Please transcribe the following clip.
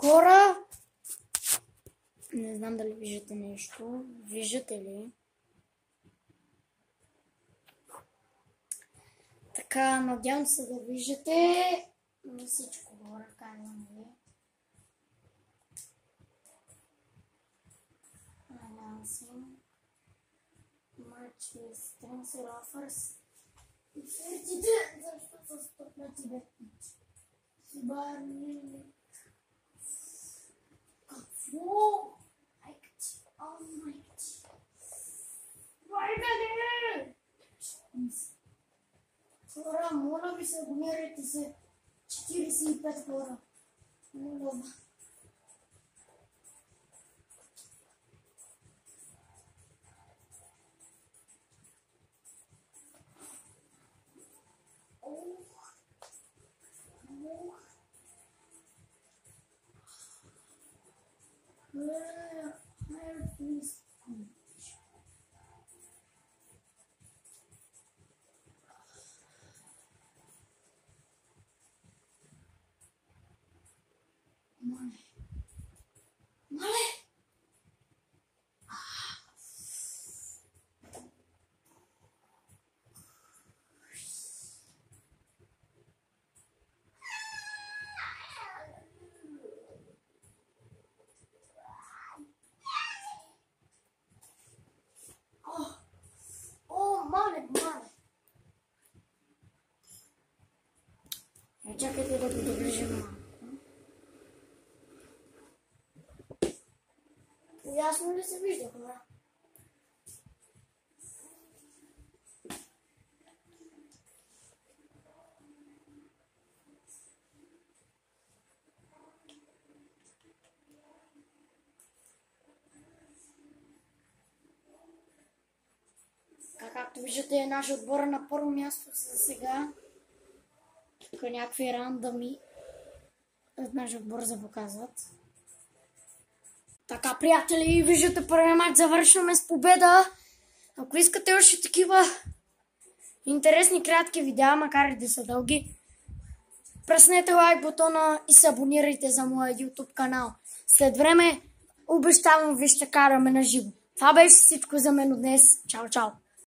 Хора, не знам дали виждате нещо. Виждате ли? Така, надявам се да виждате. Не всичко хора, казвам, нали? Announcing March strings and offers. Защо са стопнати бетници? Сибарни. Какво? Майкачи, о майкачи. Майкачи! Хора, моля ви се, абонирайте се. 45 хора. Моля. Чакайте да го доближим малко. Ясно ли се вижда, хора? Както виждате, нашия отбор е на първо място за сега. Тук някакви рандъми от нашия отбор за показват. Така, приятели, виждате първият матч, завършваме с победа. Ако искате още такива интересни кратки видеа, макар и да са дълги, преснете лайк бутона и се абонирайте за моя YouTube канал. След време обещавам ви ще караме на живо. Това беше всичко за мен от днес. Чао, чао!